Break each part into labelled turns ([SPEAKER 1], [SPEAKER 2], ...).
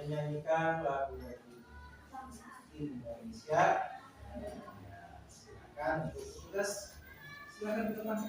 [SPEAKER 1] menyanyikan lagu-lagu Indonesia. Silakan untuk tugas, silakan teman.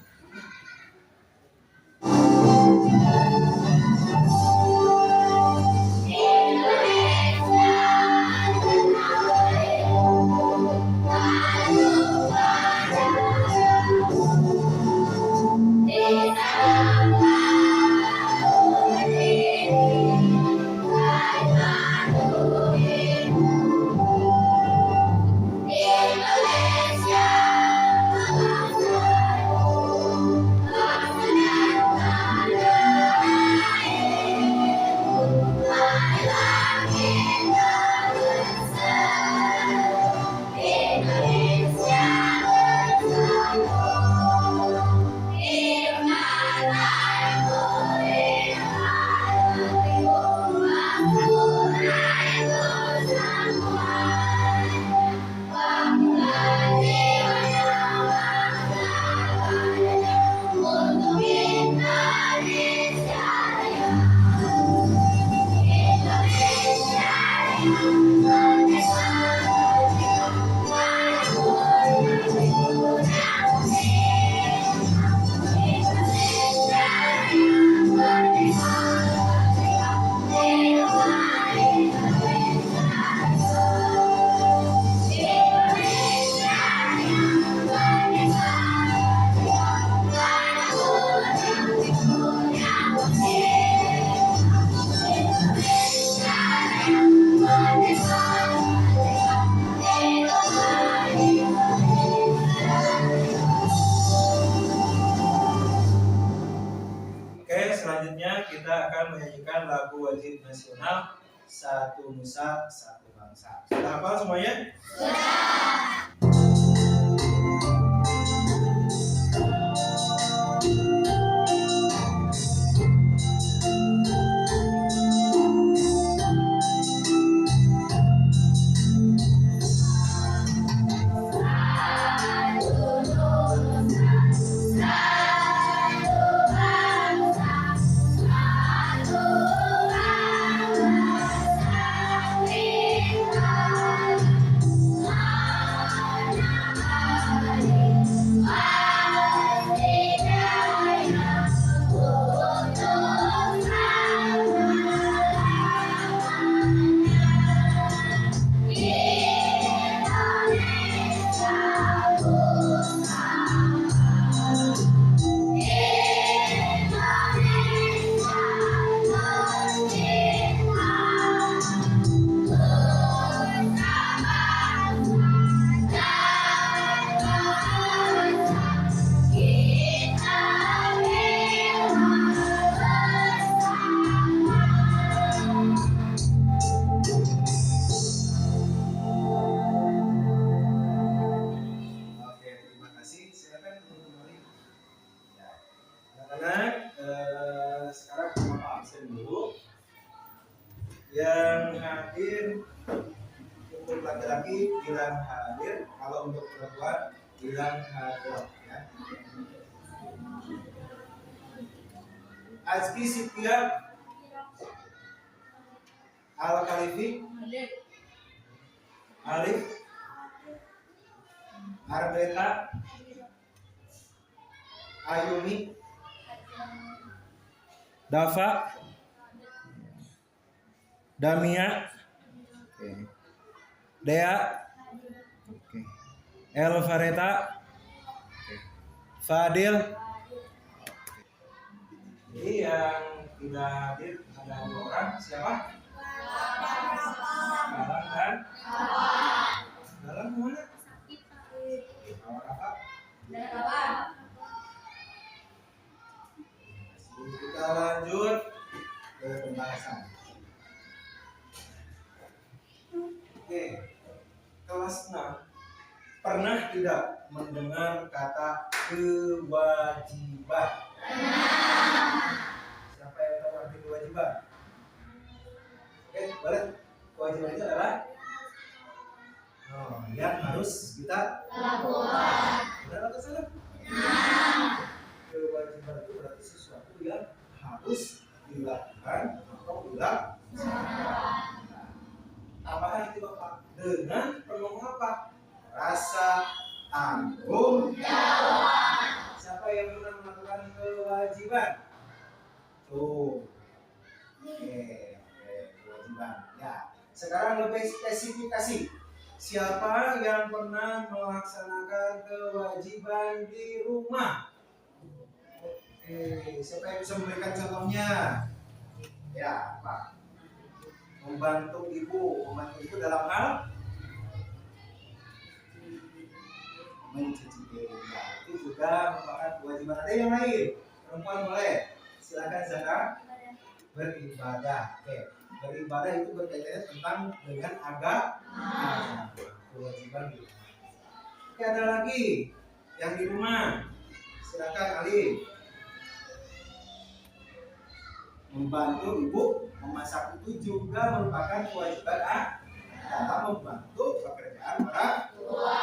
[SPEAKER 1] menyanyikan lagu wajib nasional Satu Nusa Satu Bangsa. Sudah hafal semuanya? Sekarang Bapak absen dulu. Yang hadir untuk laki-laki bilang hadir, kalau untuk perempuan bilang hadir ya. Azki Sipia Al-Khalifi Alif Arbeta Ayumi Dafa Damia Dea Elvareta Fadil. Ini yang tidak hadir ada 2 orang. Siapa? Galang dan Galang mana? Awak apa? Kita lanjut ke pembahasan. Oke, kelas 6 pernah tidak mendengar kata kewajiban? Siapa yang tahu arti kewajiban? Oke, boleh. Kewajiban itu adalah yang harus kita lakukan. Benar atau salah? Kewajiban itu berarti sesuatu yang harus dilakukan atau dilaksanakan. Tambahan itu Bapak dengan penuh apa? Rasa tanggung jawab. Siapa yang pernah melakukan kewajiban? Tuh. Oke, kewajiban. Ya. Sekarang lebih spesifikasi. Siapa yang pernah melaksanakan kewajiban di rumah? Oke, siapa yang bisa memberikan contohnya? Ya, Pak. Membantu ibu dalam hal mencuci piring. Ya, itu juga merupakan kewajiban. Ada yang lain? Perempuan boleh. Silakan Zara. Beribadah. Oke. Beribadah itu berkaitannya tentang dengan agama. Kewajiban di rumah. Oke, ada lagi yang di rumah. Silakan Ali. Membantu ibu memasak itu juga merupakan kewajiban dalam membantu pekerjaan orang tua.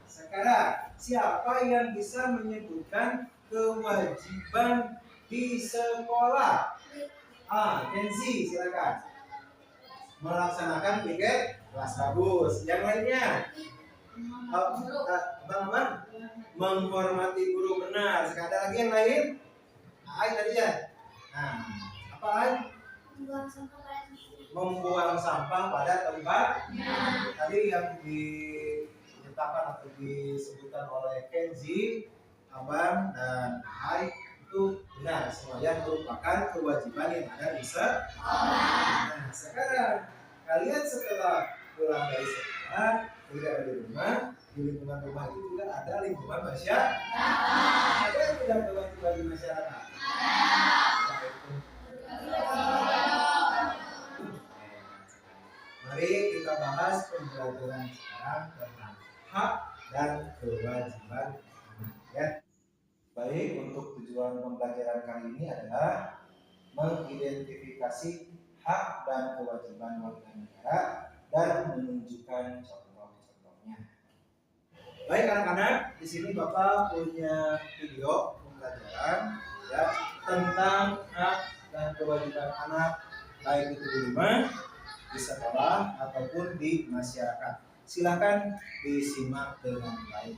[SPEAKER 1] Sekarang, siapa yang bisa menyebutkan kewajiban di sekolah? Kenzi, silakan. Melaksanakan piket kelas bagus. Yang lainnya? Bang, menghormati guru benar. Sekarang ada lagi yang lain? Ai tadi ya. Nah, apa Ai? Membuang sampah pada tempatnya. Tadi yang ditetapkan atau disebutkan oleh Kenzi, Abang dan Ai itu benar, semuanya merupakan kewajiban yang ada di sekolah. Nah, sekarang kalian setelah pulang dari sekolah, tidak ada di rumah, di lingkungan rumah itu juga ada lingkungan masyarakat. Ada yang tidak kewajiban di masyarakat? bahas pembelajaran sekarang tentang hak dan kewajiban anak, ya. Baik, untuk tujuan pembelajaran kali ini adalah mengidentifikasi hak dan kewajiban warga negara dan menunjukkan contoh-contohnya. Baik anak-anak, di sini Bapak punya video pembelajaran ya tentang hak dan kewajiban anak baik itu di rumah, di sekolah ataupun di masyarakat. Silakan disimak dengan baik.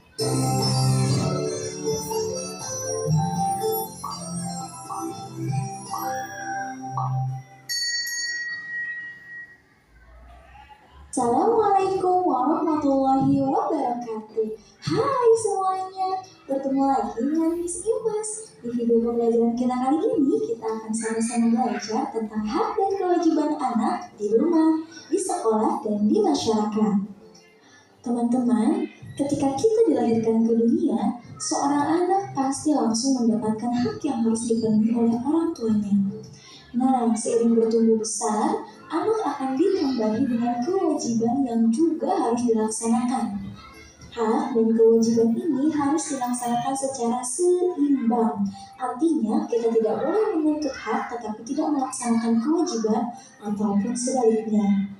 [SPEAKER 2] Assalamualaikum warahmatullahi wabarakatuh. Hai semuanya, bertemu lagi dengan Miss Imas. Di video pembelajaran kita kali ini, kita akan sama-sama belajar tentang hak dan kewajiban anak di rumah, di sekolah, dan di masyarakat. Teman-teman, ketika kita dilahirkan ke dunia, seorang anak pasti langsung mendapatkan hak yang harus dipenuhi oleh orang tuanya. Nah, seiring bertumbuh besar, anak akan ditambahi dengan kewajiban yang juga harus dilaksanakan. Hak dan kewajiban ini harus dilaksanakan secara seimbang. Artinya, kita tidak boleh menuntut hak tetapi tidak melaksanakan kewajiban ataupun sebaliknya.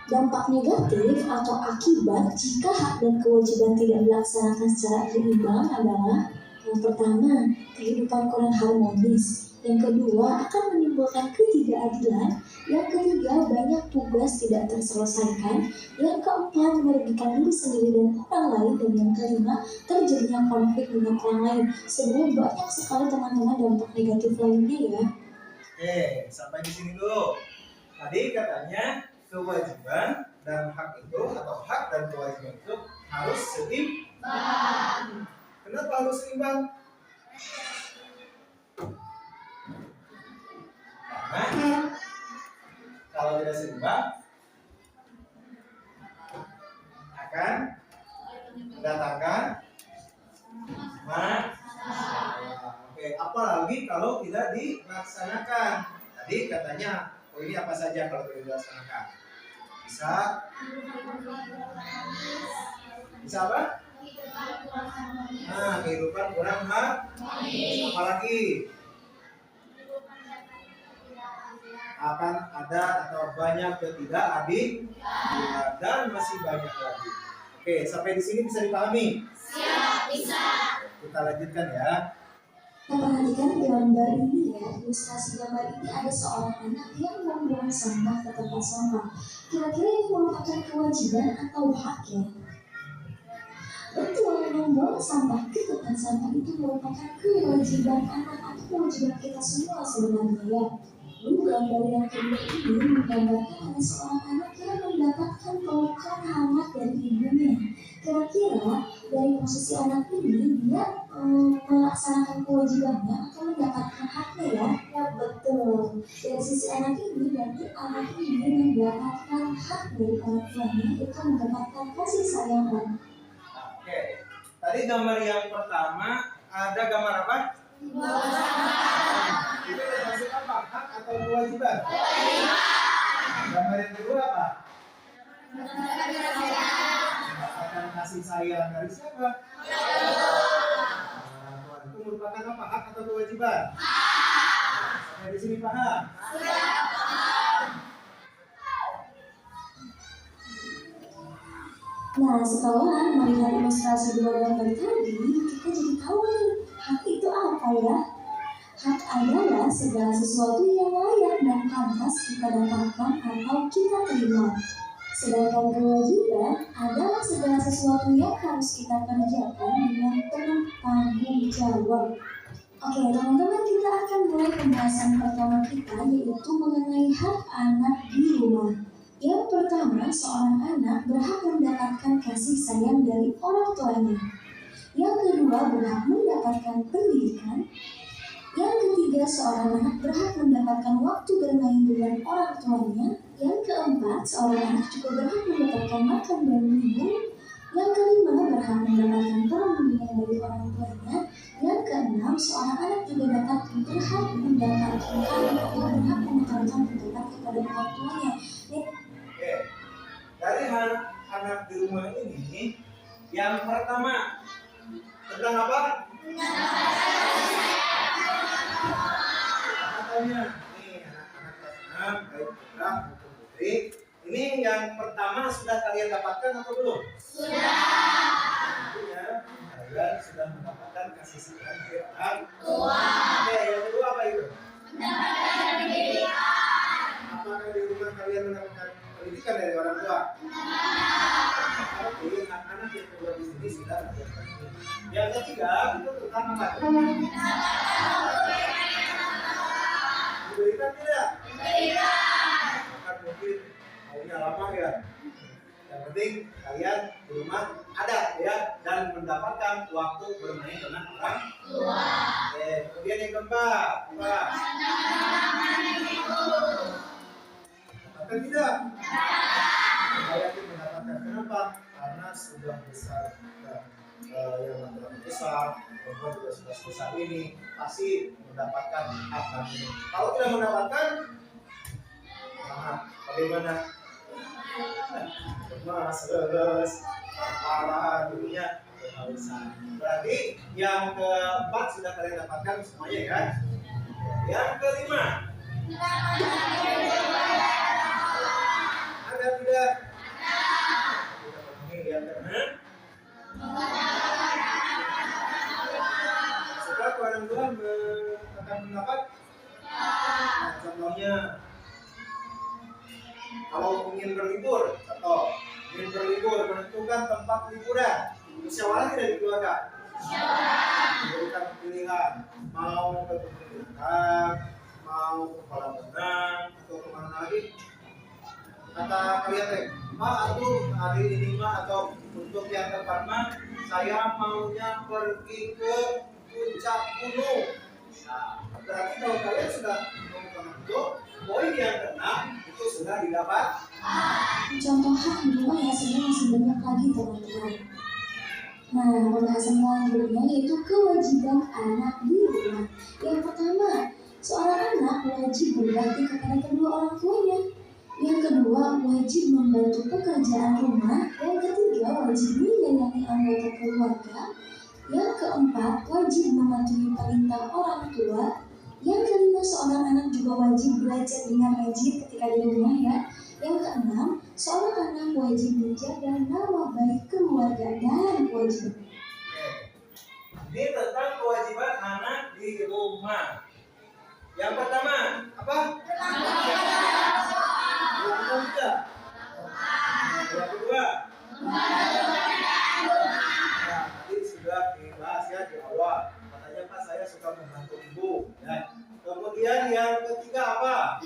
[SPEAKER 2] Dampak negatif atau akibat jika hak dan kewajiban tidak dilaksanakan secara seimbang adalah: yang pertama, kehidupan kurang harmonis. Yang kedua, akan menimbulkan ketidakadilan. Yang ketiga, banyak tugas tidak terselesaikan. Yang keempat, merugikan diri sendiri dan orang lain. Dan yang kelima, terjadinya konflik dengan orang lain. Sebenarnya banyak sekali teman-teman dampak negatif lainnya ya.
[SPEAKER 1] Oke, sampai di sini dulu. Tadi katanya kewajiban dan hak itu atau hak dan kewajiban itu harus seimbang. Kenapa harus seimbang? Karena kalau tidak seimbang akan mendatangkan masalah. Oke, apalagi kalau tidak dilaksanakan. Tadi katanya, ini apa saja kalau tidak dilaksanakan? Bisa apa? Nah, kehidupan kurang harmonis. Apalagi akan ada atau banyak ketidakadilan dan masih banyak lagi. Oke, sampai di sini bisa dipahami?
[SPEAKER 2] Siap, bisa.
[SPEAKER 1] Kita lanjutkan ya.
[SPEAKER 2] Kita perhatikan gambar ini ya, ilustrasi gambar ini ada seorang anak yang membuang sampah ke tempat sampah. Kira-kira ini merupakan kewajiban atau hak ya? Betul, membuang sampah ke tempat sampah itu merupakan kewajiban anak atau kewajiban kita semua sebenarnya ya. Lalu gambar yang kedua ini menggambarkan ada seorang anak yang mendapatkan pelukan hangat dari ibunya. Kira-kira dari posisi anak ini dia melaksanakan kewajibannya atau mendapatkan haknya ya? Ya betul. Dari sisi anak ini berarti anak ini mendapatkan hak dari orang tuanya, itu mendapatkan kasih sayang.
[SPEAKER 1] Oke, tadi gambar yang pertama ada gambar apa? Itu termasuk apa? Hak atau kewajiban? Gambar yang kedua apa? Mendapatkan kasih sayang dari siapa? Nah, itu merupakan apa? Hak atau kewajiban? Sampai di sini paham?
[SPEAKER 2] Nah, setelah melihat ilustrasi dua gambar tadi, kita jadi tahu nih, hak itu apa ya? Hak adalah segala sesuatu yang layak dan pantas kita dapatkan atau kita terima. Sedangkan kewajiban adalah segala sesuatu yang harus kita kerjakan dengan penuh tanggung jawab. Oke, teman-teman, kita akan mulai pembahasan pertama kita, yaitu mengenai hak anak di rumah. Yang pertama, seorang anak berhak mendapatkan kasih sayang dari orang tuanya. Yang kedua, berhak mendapatkan pendidikan. Yang ketiga, seorang anak berhak mendapatkan waktu bermain dengan orang tuanya. Yang keempat, seorang anak juga berhak mendapatkan makan dan minum. Yang kelima, berhak mendapatkan perlindungan dari orang tuanya. Yang keenam, seorang anak juga dapat berhak mendapatkan atau berhak mendapatkan pendapat kepada orang tuanya.
[SPEAKER 1] Oke, dari anak di rumah ini, yang pertama tentang apa? Katanya, nih anak-anak kelas 6, baik putra maupun putri. Ini yang pertama sudah kalian dapatkan atau belum? Tentunya kalian sudah mendapatkan kasih sayang dari orang tua. Oke, yang kedua apa itu? Apakah di rumah kalian mendapatkan pendidikan dari orang tua? Oke, anak-anak yang kedua di sini sudah mendapatkan. Yang ketiga itu tentang apa? Diberikan tidak? Maka mungkin maunya lama ya. Yang penting kalian di rumah ada ya dan mendapatkan waktu bermain dengan orang tua. Oke, kemudian yang keempat apa? Mendapatkan tidak? Saya yakin mendapatkan. Kenapa? Karena sudah besar dan yang laki-laki besar, perempuan juga sudah besar ini pasti mendapatkan hak ini. Kalau tidak mendapatkan, bagaimana? Mas, parah dulunya kehausan. Berarti yang keempat sudah kalian dapatkan semuanya ya. Yang kelima, ada tidak? Yang keenam, setelah orang tua akan mendapat. Contohnya, kalau ingin berlibur, menentukan tempat liburan, musyawarah tidak di keluarga? Diberikan pilihan, mau ke tempat mau ke kolam renang, atau kemana lagi? Kata kalian Pak, hari ini atau untuk yang tempat saya maunya pergi ke puncak gunung. Nah, berarti kalau kalian sudah menentukan poin yang keenam itu sudah didapat.
[SPEAKER 2] Contoh hak di rumah ya sebenarnya masih banyak lagi teman-teman. Nah, pembahasan yang berikutnya yaitu kewajiban anak di rumah. Yang pertama, seorang anak wajib berbakti kepada kedua orang tuanya. Yang kedua, wajib membantu pekerjaan rumah. Yang ketiga, wajib menyayangi anggota keluarga. Yang keempat, wajib mematuhi perintah orang tua. Yang kelima, seorang anak juga wajib belajar dengan rajin ketika di rumah ya. Yang keenam, seorang anak wajib menjaga nama baik keluarga dan kewajiban.
[SPEAKER 1] Ini tentang kewajiban anak di rumah. Yang pertama, apa? Yang kedua, yang kedua. Tadi sudah dibahas ya di awal. Katanya Pak, saya suka membantu ibu. Ya. Kemudian yang ketiga apa?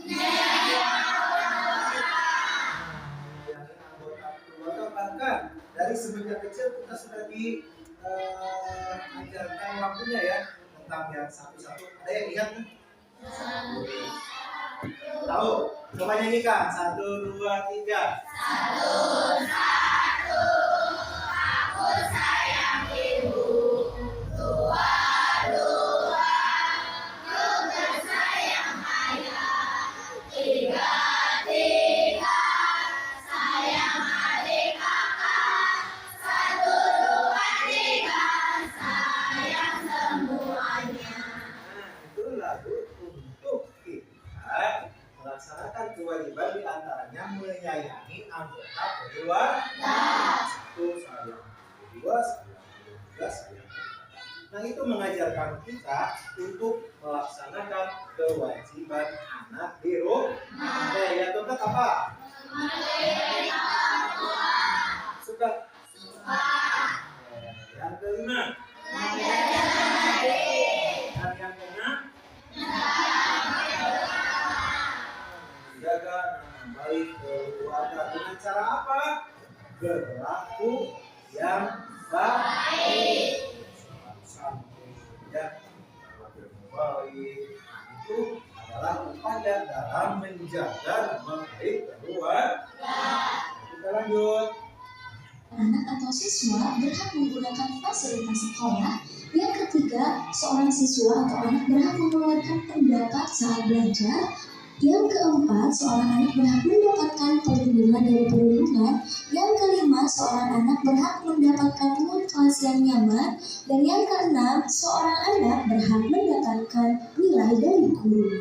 [SPEAKER 1] Bahkan dari semenjak kecil kita sudah diajarkan waktunya ya tentang yang satu-satu. Ada yang ingat? Tahu? Coba nyanyikan. 1, 2, 3.
[SPEAKER 3] 1, 1, aku sayang ibu. 2, 2, aku tersayang ayah. 3, 3, sayang adik kakak. 1, 2, 3, sayang semuanya.
[SPEAKER 1] Itu lagu untuk kita melaksanakan kewajiban diantaranya menyayangi anggota keluarga. 1 sayang, 2 sayang, 3 sayang. Nah itu mengajarkan kita untuk melaksanakan kewajiban anak di rumah. Yang keempat apa? Suka. Yang kelima. Dan yang keenam. Jaga nama baik keluarga dengan cara apa? Berlaku yang baik. Sampai ya, baik itu adalah upaya dalam menjaga nama baik keluarga. Kita lanjut.
[SPEAKER 2] Anak atau siswa berhak menggunakan fasilitas sekolah. Yang ketiga, seorang siswa atau anak berhak mengeluarkan pendapat saat belajar. Yang keempat, seorang anak berhak mendapatkan perlindungan dari perundungan. Yang kelima, seorang anak berhak mendapatkan ruang kelas yang nyaman. Dan yang keenam, seorang anak berhak mendapatkan nilai dari guru.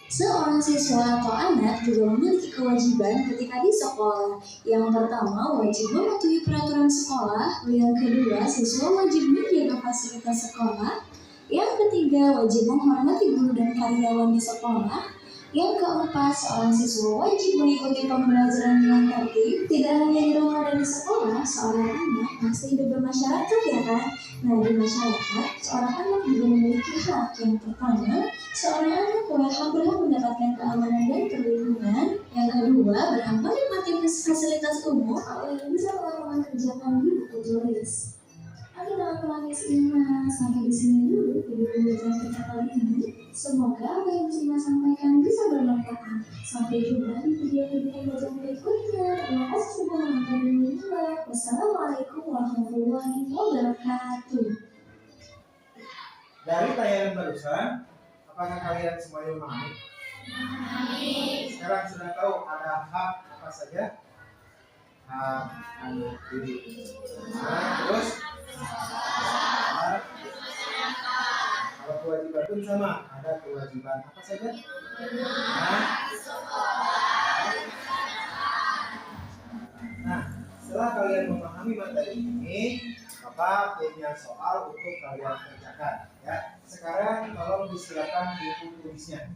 [SPEAKER 2] Seorang siswa atau anak juga memiliki kewajiban ketika di sekolah. Yang pertama, wajib mematuhi peraturan sekolah. Yang kedua, siswa wajib menjaga fasilitas sekolah. Yang ketiga, wajib menghormati guru dan karyawan di sekolah. Yang keempat, seorang siswa wajib mengikuti pembelajaran dengan tertib. Tidak hanya di rumah dan di sekolah, seorang anak masih hidup bermasyarakat, ya kan? Nah, di masyarakat, seorang anak juga memiliki hak. Yang pertama, seorang anak berhak mendapatkan keamanan dan perlindungan. Yang kedua, berhak menikmati fasilitas umum atau yang bisa melakukan kerjaan di buku tulis. Oke, teman-teman Miss Ima, sampai di sini dulu video pembelajaran kita kali ini. Semoga apa yang Miss Ima sampaikan bisa bermanfaat. Sampai jumpa di video-video pembelajaran berikutnya. Terima kasih sudah menonton video. Wassalamualaikum warahmatullahi wabarakatuh.
[SPEAKER 1] Dari tayangan barusan, apakah kalian semuanya memahami? Sekarang sudah tahu ada hak apa saja? Hak anak diri. Nah, terus kalau kewajiban pun sama, ada kewajiban apa saja? Nah, setelah kalian memahami materi ini, maka punya soal untuk kalian kerjakan. Ya, sekarang tolong disiapkan buku tulisnya.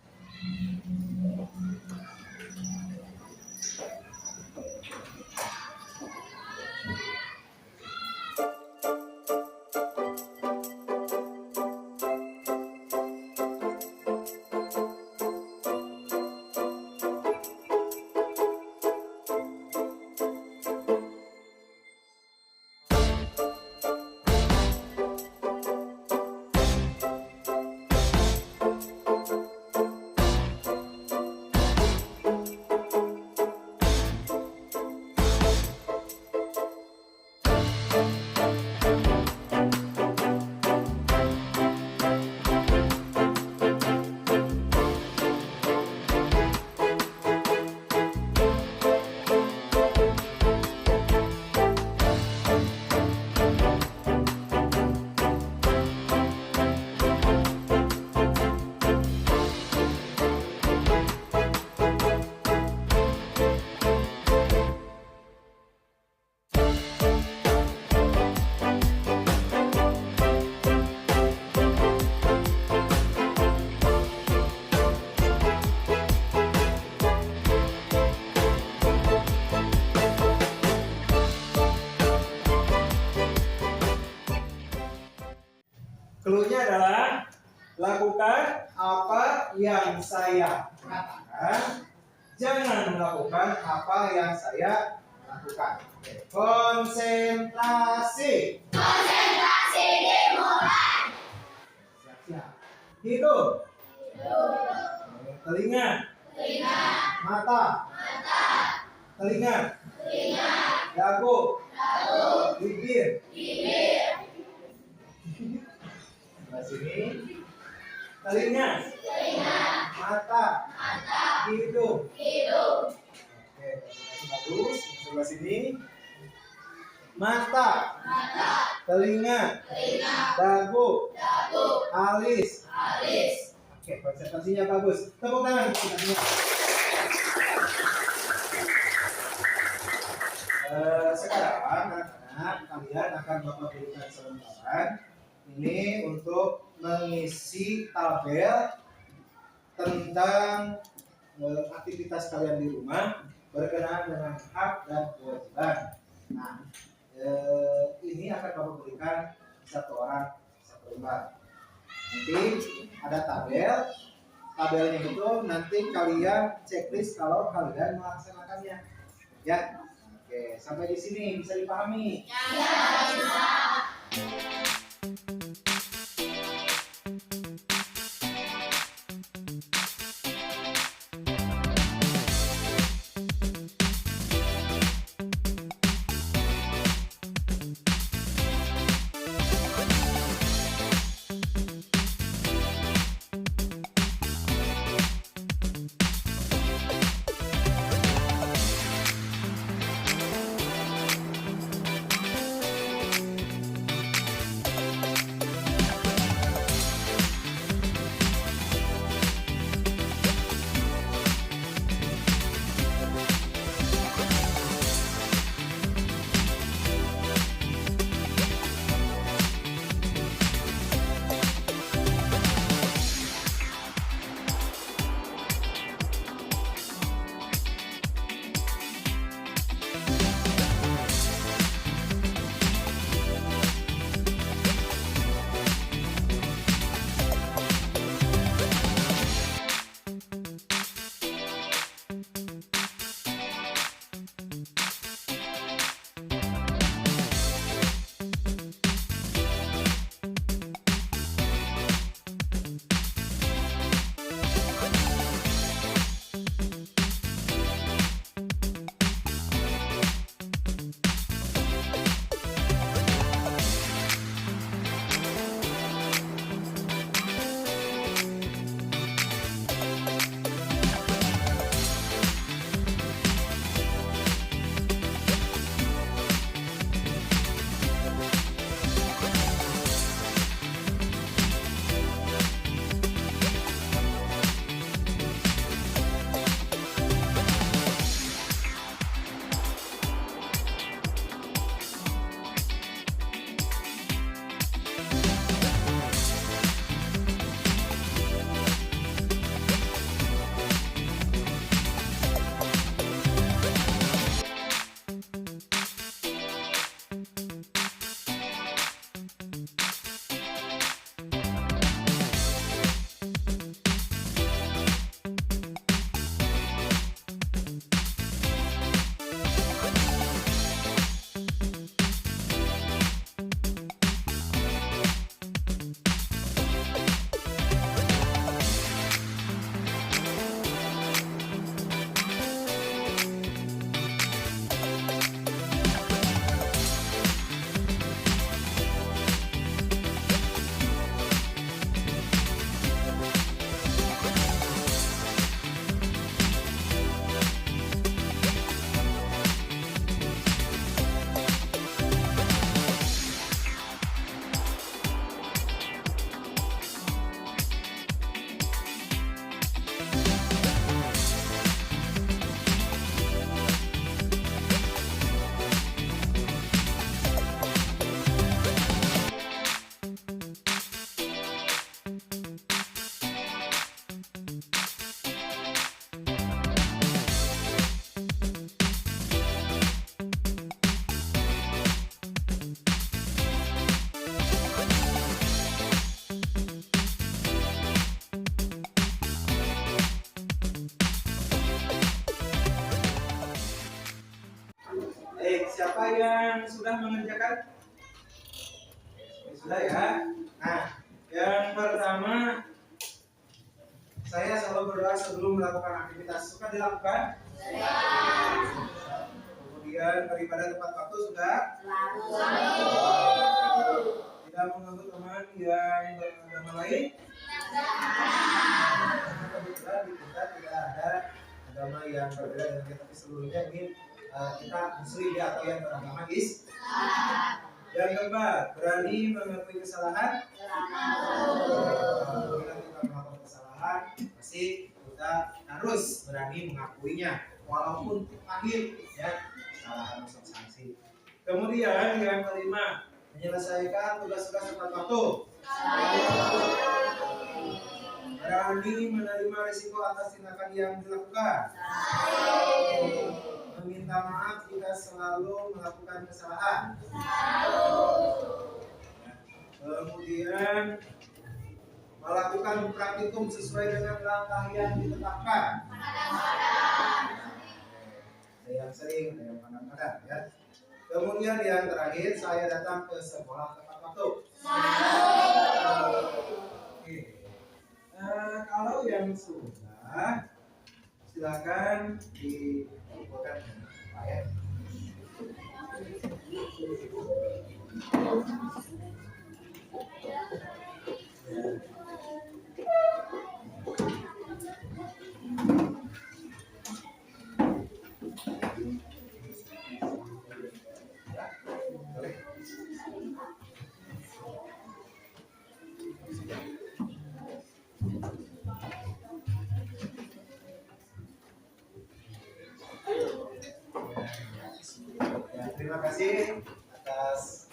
[SPEAKER 1] Cluenya adalah lakukan apa yang saya katakan, jangan melakukan apa yang saya lakukan. Oke. Konsentrasi.
[SPEAKER 3] Konsentrasi dimulai.
[SPEAKER 1] Siap-siap. Hidung. Telinga. Mata. Telinga. Dagu. Bibir. Sebelah sini. Telinga. Mata. Hidung. Oke, bagus. Sebelah sini. Mata. Telinga. Dagu. Alis. Oke, konsentrasinya bagus. Tepuk tangan. Sekarang anak-anak, kalian akan Bapak berikan selembaran ini untuk mengisi tabel tentang aktivitas kalian di rumah berkenaan dengan hak dan kewajiban. Nah, ini akan Bapak berikan satu orang satu lembar. Nanti ada tabelnya itu nanti kalian checklist kalau kalian melaksanakannya. Ya, oke, sampai di sini bisa dipahami?
[SPEAKER 3] Ya, bisa.
[SPEAKER 1] Siapa yang sudah mengerjakan? Sudah ya. Nah, yang pertama saya selalu berdoa sebelum melakukan aktivitas. Suka dilakukan? Kemudian beribadah tepat waktu sudah? Tidak mengganggu teman yang beragama lain? Kebetulan di kita tidak ada agama yang berbeda dengan kita, tapi seluruhnya ini kita muslim ya, atau yang beragama Islam. Yang keempat, berani mengakui kesalahan. Bila kita melakukan kesalahan, pasti kita harus berani mengakuinya, walaupun pahit ya, kesalahan masuk sanksi. Kemudian yang kelima, menyelesaikan tugas-tugas tepat waktu. Berani menerima risiko atas tindakan yang dilakukan. Meminta maaf jika selalu melakukan kesalahan. Kemudian melakukan praktikum sesuai dengan langkah yang ditetapkan. Ada yang sering, ada yang kadang-kadang ya. Kemudian yang terakhir, saya datang ke sekolah tepat waktu. Oke. Kalau yang sudah, silakan dibuatkan ya. Terima kasih atas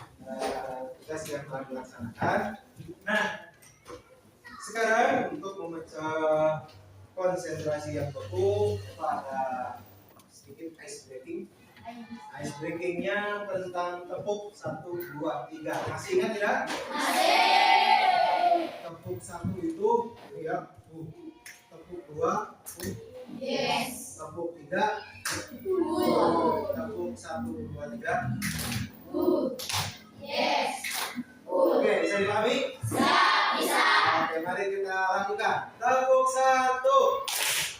[SPEAKER 1] tugas yang telah dilaksanakan. Nah, sekarang untuk memecah konsentrasi yang beku pada sedikit ice breaking. Ice breakingnya tentang tepuk 1, 2, 3. Masih ingat tidak? Masih. Tepuk 1 itu ya, tepuk 2,
[SPEAKER 3] yes.
[SPEAKER 1] Tepuk 3. Tepuk 1, 2, 3.
[SPEAKER 3] Yes.
[SPEAKER 1] Oke, bisa dipahami?
[SPEAKER 3] Bisa.
[SPEAKER 1] Oke, mari kita lakukan. Tepuk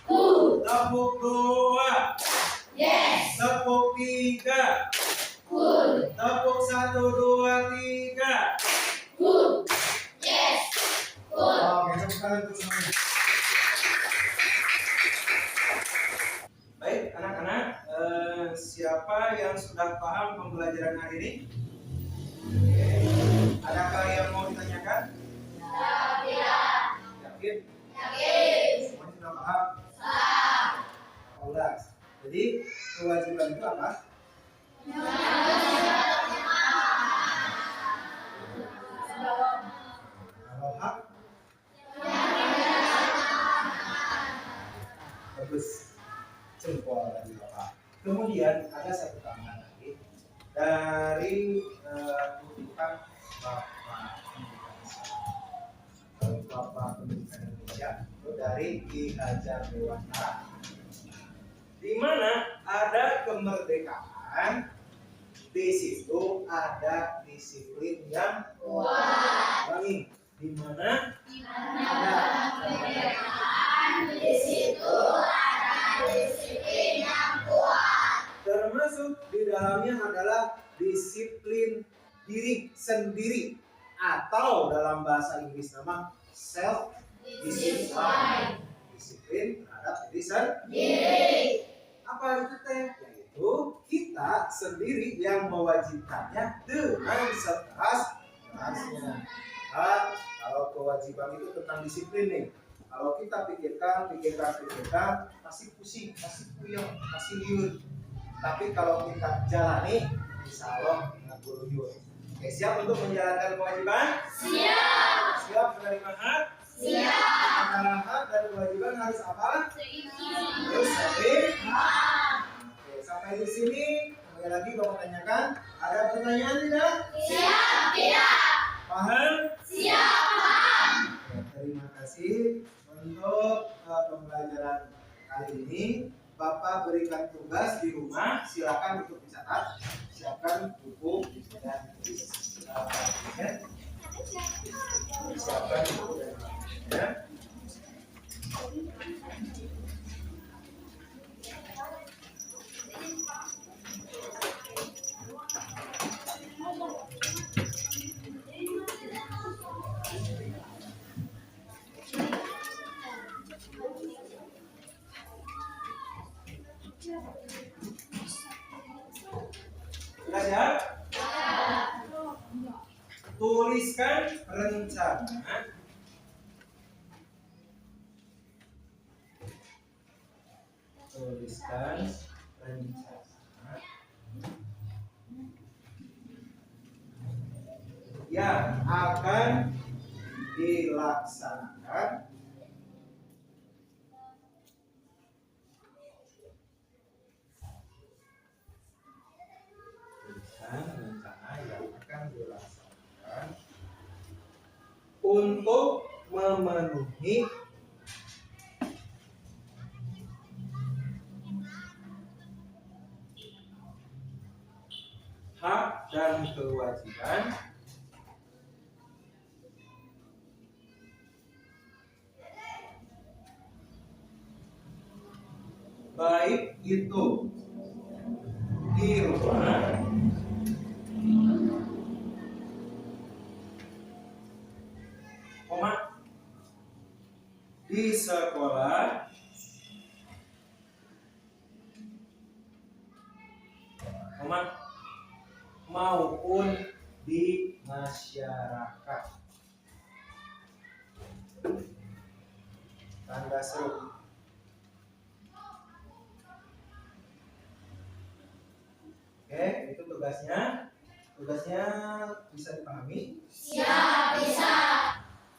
[SPEAKER 1] 1. Tepuk 2.
[SPEAKER 3] Yes.
[SPEAKER 1] Tepuk 3. Tepuk 1, 2, 3.
[SPEAKER 3] Yes.
[SPEAKER 1] Oke, tepuk tangan untuk semuanya. Baik, anak-anak, siapa yang sudah paham pembelajaran hari ini? Adakah yang mau ditanyakan? Yakin? Semuanya sudah paham? Ulas. Jadi kewajiban itu apa? Kalau hak? Bagus. Jempol dari Bapak. Kemudian ada satu tambahan lagi dari kutipan Bapak Pendidikan Indonesia itu dari Ki Hajar Dewantara, di mana ada kemerdekaan, di situ ada disiplin yang kuat. Ulangi, di mana ada
[SPEAKER 3] Kemerdekaan, di situ ada disiplin yang kuat.
[SPEAKER 1] termasuk di dalamnya adalah disiplin diri sendiri atau dalam bahasa Inggris nama self discipline, disiplin terhadap diri sendiri. Apa itu teh? Yaitu kita sendiri yang mewajibkannya dengan sekeras-kerasnya. Nah, kalau kewajiban itu tentang disiplin nih. Kalau kita pikirkan, pasti pusing, pasti puyeng, pasti liur. Tapi kalau kita jalani, insya Allah nggak buru-buru. Oke, siap untuk menjalankan kewajiban?
[SPEAKER 3] Siap.
[SPEAKER 1] Siap menerima hak?
[SPEAKER 3] Siap.
[SPEAKER 1] Antara hak dan kewajiban harus apa? Harus Oke, sampai di sini. Kembali lagi Bapak tanyakan, ada pertanyaan tidak?
[SPEAKER 3] Siap. Tidak.
[SPEAKER 1] Paham?
[SPEAKER 3] Siap.
[SPEAKER 1] Oke, terima kasih untuk pembelajaran kali ini. Bapak berikan tugas di rumah, silakan untuk dicatat. Siapkan buku dan siapkan buku dan ya. Sudah siap? Tuliskan rencana. Tuliskan rencana yang akan dilaksanakan untuk memenuhi hak dan kewajiban baik itu di rumah di sekolah maupun di masyarakat. Tanda seru. Oke, itu tugasnya. Tugasnya bisa dipahami?
[SPEAKER 3] Siap. Bisa.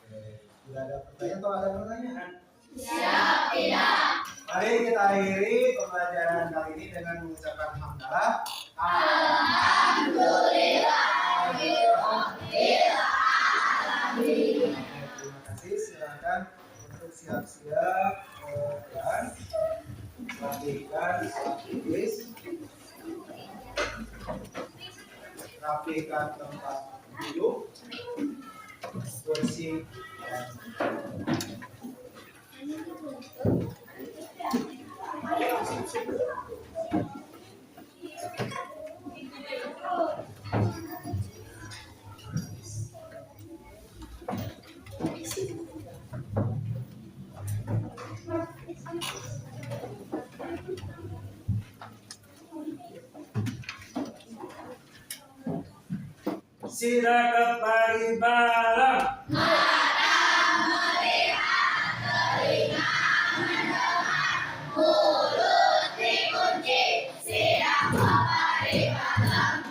[SPEAKER 1] Oke, sudah ada pertanyaan atau ada pertanyaan?
[SPEAKER 3] Siap. Tidak.
[SPEAKER 1] Mari kita akhiri pembelajaran kali ini dengan mengucapkan hamdalah.
[SPEAKER 3] Alhamdulillah.
[SPEAKER 1] Terima kasih. Silakan untuk siap-siap dan rapikan strategis, rapikan tempat duduk, kursi, dan
[SPEAKER 4] Sila keparibalang.
[SPEAKER 3] Mulut dikunci, siap apa